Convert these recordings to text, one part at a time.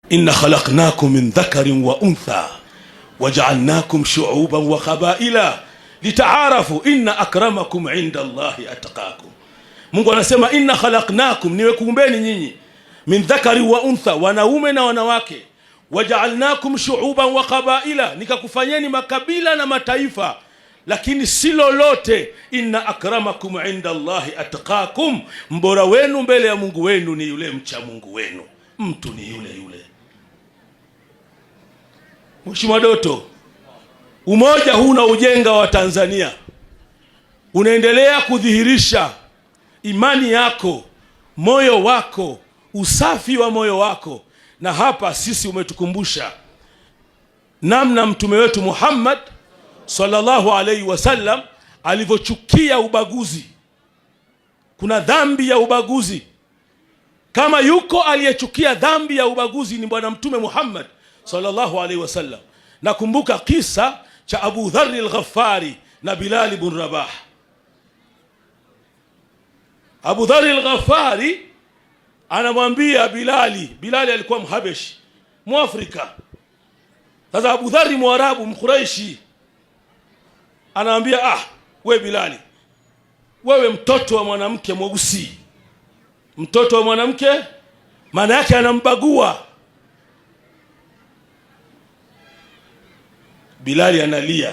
inna khalaqnakum min dhakarin wa untha waja'alnakum shu'uban wa qabaila litaarafu inna akramakum inda Allahi atqakum. Mungu anasema inna khalaqnakum, nimekuumbeni nyinyi, min dhakari wa untha, wanaume na wanawake, waja'alnakum shu'uban wa qabaila, nikakufanyeni makabila na mataifa, lakini si lolote. Inna akramakum inda Allahi atqakum, mbora wenu mbele ya Mungu wenu ni yule mcha Mungu wenu. Mtu ni yule yule. Mheshimiwa Doto, umoja huu na ujenga wa Tanzania unaendelea kudhihirisha imani yako, moyo wako, usafi wa moyo wako. Na hapa sisi umetukumbusha namna mtume wetu Muhammad sallallahu alaihi wasallam alivyochukia ubaguzi. Kuna dhambi ya ubaguzi. Kama yuko aliyechukia dhambi ya ubaguzi ni bwana mtume Muhammad sallallahu alaihi wasallam. Nakumbuka kisa cha Abu Dharr al-Ghaffari na Bilal ibn Rabah. Abu Dharr al-Ghaffari anamwambia Bilali alikuwa Mhabeshi, Muafrika. Sasa Abu Dharr Mwarabu, Mkuraishi, anamwambia we Bilali, wewe mtoto wa mwanamke mweusi. Mtoto wa mwanamke maana yake anambagua. Bilali analia,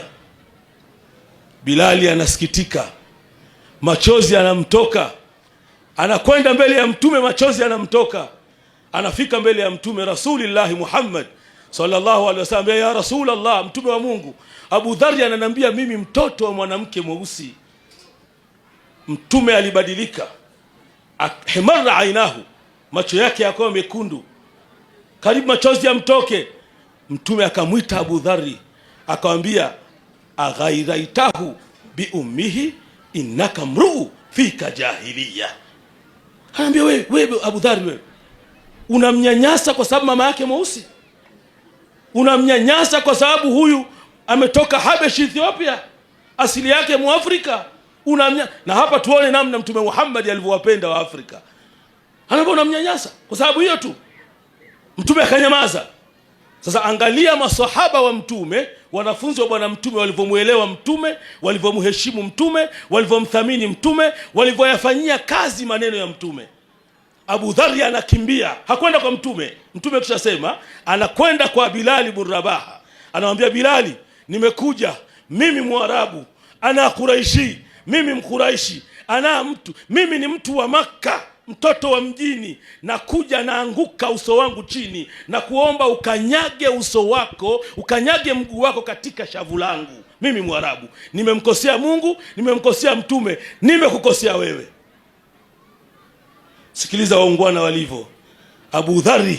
Bilali anasikitika, machozi yanamtoka. Anakwenda mbele ya mtume, machozi yanamtoka. Anafika mbele ya mtume Rasulullah Muhammad sallallahu alaihi wasallam, ya Rasulullah, mtume wa Mungu, Abu Dharr ananiambia mimi mtoto wa mwanamke mweusi. Mtume alibadilika, himarra ainahu, macho yake yakawa mekundu, karibu machozi yamtoke. Mtume akamwita Abu Dharr akamwambia, aghairaitahu bi ummihi innaka mruu fika jahiliya. Anambia wewe Abu Dharr, wewe unamnyanyasa kwa sababu mama yake mweusi? Unamnyanyasa kwa sababu huyu ametoka Habesh, Ethiopia, asili yake Muafrika? Na hapa tuone namna mtume Muhammad alivyowapenda wa Afrika. Anambia unamnyanyasa kwa sababu hiyo tu. Mtume akanyamaza. Sasa angalia masahaba wa mtume, wanafunzi wa bwana mtume, walivyomuelewa mtume, walivyomheshimu mtume, walivyomthamini mtume, walivyoyafanyia kazi maneno ya mtume. Abu Dharr anakimbia, hakwenda kwa mtume. Mtume kishasema, anakwenda kwa Bilal ibn Rabah. Anamwambia Bilali, nimekuja mimi Mwarabu, ana Quraishi, mimi Mkuraishi, mimi ni mtu wa Makka, mtoto wa mjini, na kuja naanguka uso wangu chini na kuomba ukanyage uso wako, ukanyage mguu wako katika shavu langu. Mimi Mwarabu, nimemkosea Mungu, nimemkosea mtume, nimekukosea wewe. Sikiliza waungwana walivyo. Abu Dharr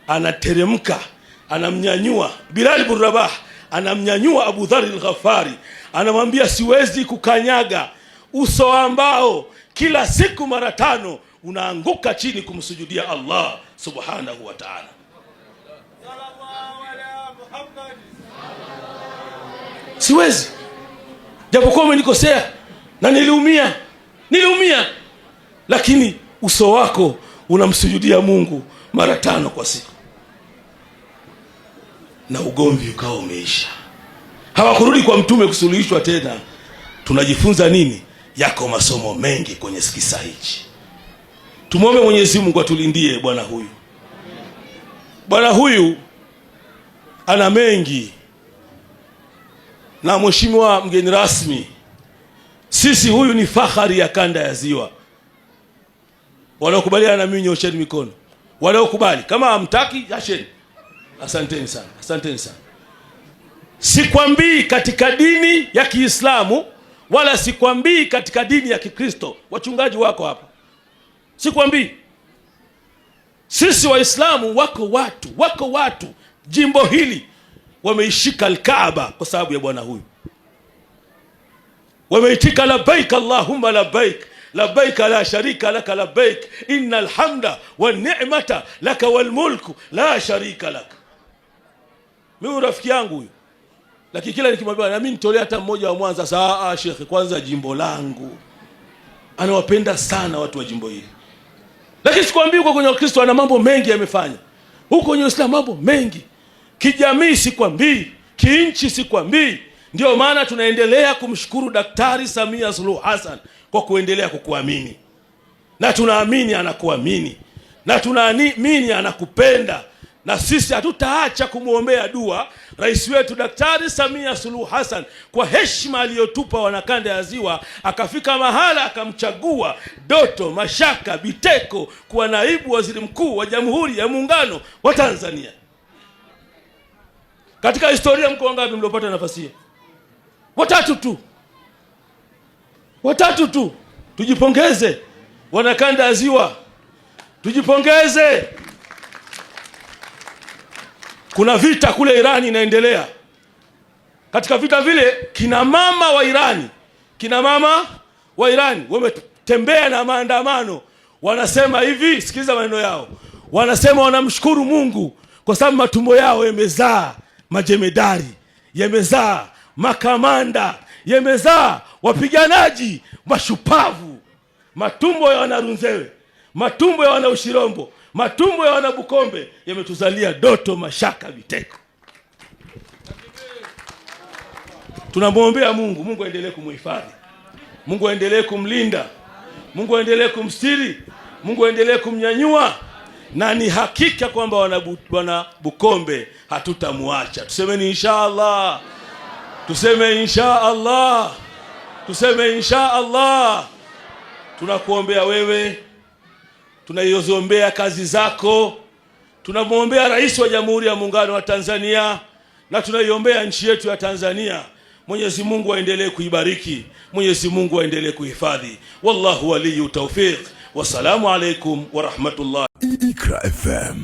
anateremka, anamnyanyua Bilal ibn Rabah, anamnyanyua Abu Dharr al-Ghaffari, anamwambia siwezi kukanyaga uso ambao kila siku mara 5 unaanguka chini kumsujudia Allah subhanahu wa ta'ala. Siwezi, japokuwa umenikosea na niliumia, lakini uso wako unamsujudia Mungu mara 5 kwa siku. Na ugomvi ukawa umeisha. Hawakurudi kwa mtume kusuluhishwa tena. Tunajifunza nini? Yako masomo mengi kwenye kisa hichi. Tumuombe Mwenyezi Mungu atulindie bwana huyu. Bwana huyu ana mengi. Na mheshimiwa mgeni rasmi, sisi huyu ni fahari ya kanda ya Ziwa. Wanaokubaliana na mimi nyosheni mikono. Wanaokubali, kama hamtaki yasheni. Asanteni sana, asanteni sana. Sikwambii katika dini ya Kiislamu wala sikwambii katika dini ya Kikristo. Wachungaji wako hapa. Sikwambii. Sisi Waislamu wako watu jimbo hili wameishika al-Kaaba kwa sababu ya bwana huyu. Wameitika labbaik Allahumma labbaik, labbaik la sharika laka labbaik, innal hamda wan ni'mata laka wal mulku la sharika laka. Mimi rafiki yangu huyu, lakini kila nikimwambia na mimi nitolea hata mmoja wa Mwanza, saa shekhi, kwanza jimbo langu. Anawapenda sana watu wa jimbo hili. Lakini sikwambii kwa kwenye Kristo ana mambo mengi yamefanya. Huko kwenye Uislamu mambo mengi, kijamii sikwambii, kiinchi sikwambii. Ndio maana tunaendelea kumshukuru Daktari Samia Suluhu Hassan kwa kuendelea kukuamini, na tunaamini anakuamini, na tunaamini anakupenda, na sisi hatutaacha kumwombea dua rais wetu Daktari Samia Suluhu Hassan kwa heshima aliyotupa wanakanda ya Ziwa, akafika mahala akamchagua Doto Mashaka Biteko kuwa naibu waziri mkuu wa Jamhuri ya Muungano wa Tanzania. Katika historia mko wangapi mliopata nafasi hiyo? Watatu tu. Tujipongeze wanakanda ya Ziwa, tujipongeze. Kuna vita kule Irani inaendelea. Katika vita vile kina mama wa Irani wametembea na maandamano, wanasema hivi, sikiliza maneno yao. Wanasema wanamshukuru Mungu kwa sababu matumbo yao yamezaa majemedari, yamezaa makamanda, yamezaa wapiganaji mashupavu. Matumbo ya Wanarunzewe, matumbo ya Wanaushirombo, matumbo ya Wanabukombe yametuzalia Doto Mashaka Biteko. Tunamwombea Mungu, Mungu aendelee kumhifadhi, Mungu aendelee kumlinda, Mungu aendelee kumstiri, Mungu aendelee kumnyanyua, na ni hakika kwamba Wanabukombe hatutamuacha. Tusemeni inshallah. Tuseme inshallah. Tuseme inshallah. Tunakuombea wewe, tunaiombea kazi zako, tunamwombea rais wa Jamhuri ya Muungano wa Tanzania, na tunaiombea nchi yetu ya Tanzania. Mwenyezi Mungu aendelee kuibariki, Mwenyezi Mungu aendelee kuhifadhi. Wallahu waliyu tawfiq. Wassalamu alaikum wa rahmatullah. Iqra FM.